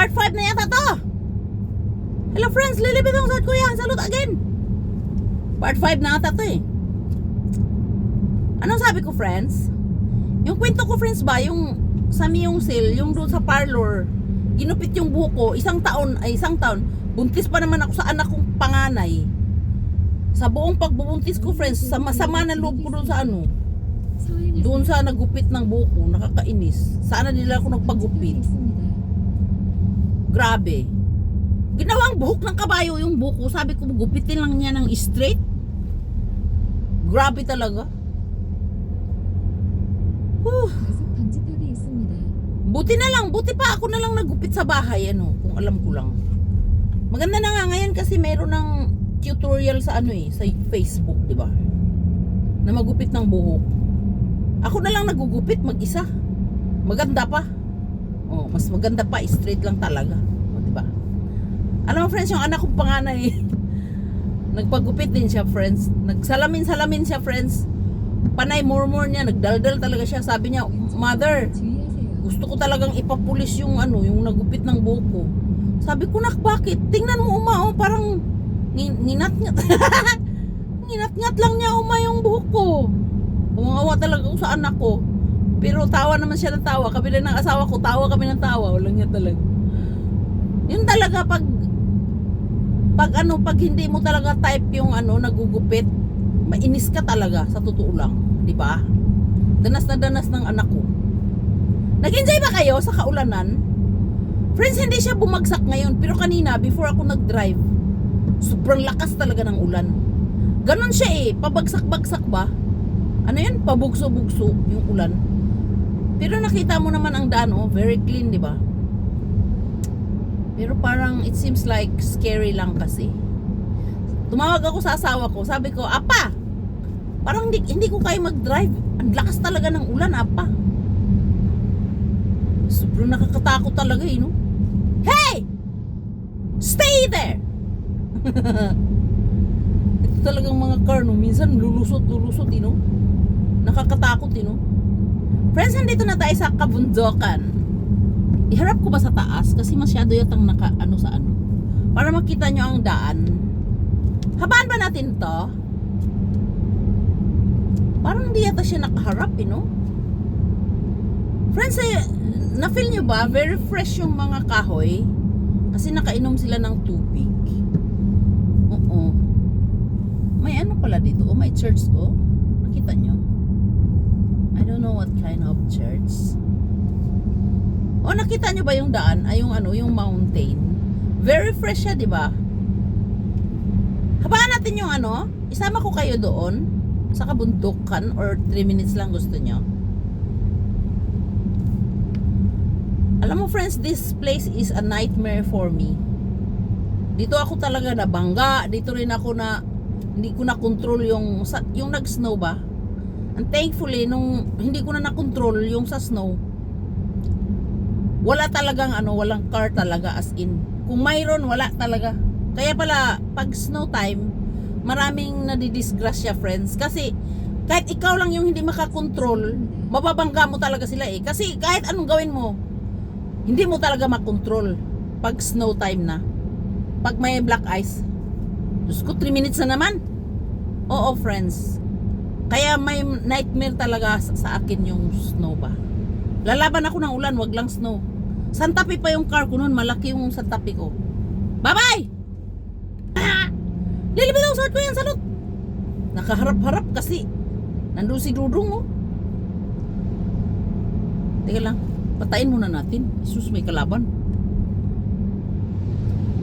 Part 5 na yata to. Hello friends, lilibitong sa kuya. Salute again. Part 5 na yata to eh. Anong sabi ko friends? Yung kwento ko friends ba, yung sa Miyong Sale, yung doon sa parlor, ginupit yung buhok ko, isang taon, buntis pa naman ako sa anak kong panganay. Sa buong pagbubuntis ko friends, sa masama na loob ko doon sa ano, doon sa nagupit ng buhok ko, nakakainis. Sana nila ako nagpagupit. Grabe. Ginawang buhok ng kabayo yung buhok ko. Sabi ko, gupitin lang niya ng straight. Grabe talaga. Buti na lang, buti pa ako na lang nagupit sa bahay, ano, kung alam ko lang. Maganda na nga ngayon kasi meron ng tutorial sa ano eh, sa Facebook, di ba? Na magupit ng buhok. Ako na lang nagugupit mag-isa. Maganda pa. Oh, mas maganda pa, straight lang talaga. O, di ba? Alam mo friends, yung anak kong panganay, nagpagupit din siya, friends. Nagsalamin-salamin siya, friends. Panay murmur niya, nagdaldal talaga siya. Sabi niya, "Mother, gusto ko talagang ipapulis yung ano, yung nagupit ng buhok ko." Sabi ko, "Nak, bakit? Tingnan mo uma, oh, parang ninat-ngat." Ninat-ngat lang niya uma yung buhok ko. Umawa talaga ako sa anak ko. Pero tawa naman siya ng tawa. Kabila ng asawa ko, tawa kami ng tawa. Walang niya talaga. Yun talaga pag hindi mo talaga type yung ano, nagugupit, mainis ka talaga sa totoo lang, di ba? Danas na danas ng anak ko. Nag-enjoy ba kayo sa kaulanan? Friends, hindi siya bumagsak ngayon, pero kanina before ako nag-drive, sobrang lakas talaga ng ulan. Ganon siya eh, pabagsak-bagsak ba? Ano yun? Pabugso-bugso yung ulan. Pero nakita mo naman ang daan, oh, very clean, di ba? Pero parang it seems like scary lang kasi. Tumawag ako sa asawa ko, sabi ko, "Apa, parang hindi ko kaya mag-drive. Ang lakas talaga ng ulan, apa." Sobrang nakakatakot talaga eh, no? "Hey! Stay there!" Ito talagang mga car, no? Minsan lulusot, eh, no? Nakakatakot, eh, no? Friends, nandito na tayo sa kabundukan. Iharap ko ba sa taas? Kasi masyado yatang naka-ano sa ano. Para makita nyo ang daan. Habaan ba natin to? Parang hindi yata siya nakaharap, eh, no? Friends, na-feel nyo ba? Very fresh yung mga kahoy. Kasi nakainom sila ng tubig. Oo. May ano pala dito? Oh, may church, oh. Nakita nyo? I don't know what kind of church. Oh, nakita nyo ba yung daan? Ay, yung ano, yung mountain. Very fresh siya, di ba? Habaan natin yung ano, isama ko kayo doon sa kabundukan or 3 minutes lang gusto nyo. Alam mo friends, this place is a nightmare for me. Dito ako talaga nabangga. Dito rin ako na hindi ko na control yung nag-snow ba. And thankfully, nung hindi ko na na-control yung sa snow, wala talagang ano, walang car talaga as in. Kung mayroon, wala talaga. Kaya pala, pag snow time, maraming nadidisgrasya friends. Kasi, kahit ikaw lang yung hindi makakontrol, mababangga mo talaga sila eh. Kasi kahit anong gawin mo, hindi mo talaga makontrol pag snow time na. Pag may black ice. Diyos ko, 3 minutes na naman. Oo friends. Kaya may nightmare talaga sa akin yung snow ba. Lalaban ako ng ulan, wag lang snow. Santapi pa yung car ko noon, malaki yung santapi ko. Bye-bye! Lilibitaw sa ko yan, salot. Nakaharap-harap kasi nandun si Dudong, oh. Teka lang, patayin muna natin. Isus, may kalaban.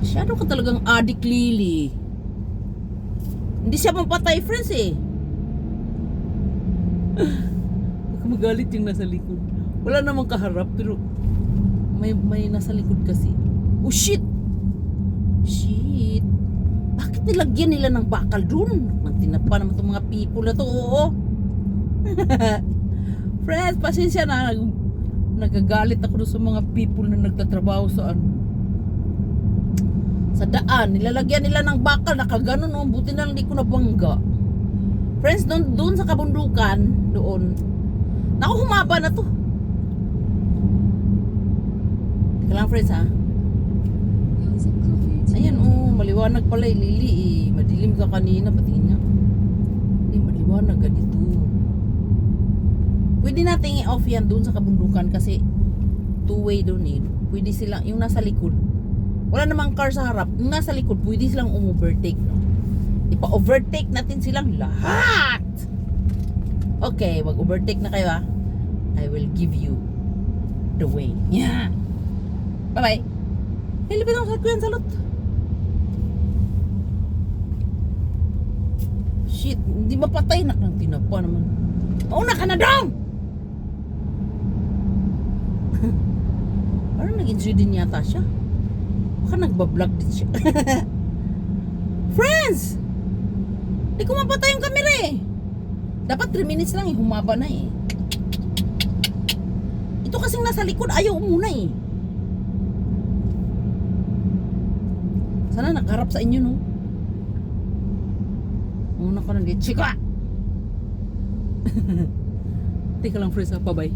Masyado ka talagang adik, Lily. Hindi siya mapatay, friends eh. Baka magalit yung nasa likod. Wala namang kaharap, pero may nasa likod kasi. Oh shit! Shit! Bakit nilagyan nila ng bakal dun? Mantinapa naman itong mga people na to, oo. Friends, pasensya na. Nagagalit ako sa mga people na nagtatrabaho sa daan. Nilalagyan nila ng bakal, nakaganon, oh. Buti na lang di ko nabangga. Friends, doon sa kabundukan, doon. Naku, humaba na to. Teka lang friends ha. Ayan, oh, maliwanag pala eh, Lily eh. Madilim ka kanina, patingin nga. Hindi, maliwanag ka dito. Pwede natin i-off yan doon sa kabundukan kasi two-way doon eh. Pwede silang, yung nasa likod. Wala namang car sa harap. Yung nasa likod, pwede silang overtake, no? Ipa-overtake natin silang lahat! Okay, mag-overtake na kayo ah. I will give you the way. Yeah! Bye-bye! Hilipin ako sa kuyan, salot! Shit, hindi mapatay na ng tinapa naman. Mauna ka na dong! Parang nag-enjoy din yata siya. Baka nagbablog din siya. Friends! Di ko mapatay yung camera eh. Dapat 3 minutes lang eh, humaba na eh. Ito kasing nasa likod, ayaw muna eh. Sana nakaharap sa inyo no. Muna ka na dito. Chika! Teka lang friends ha, bye-bye.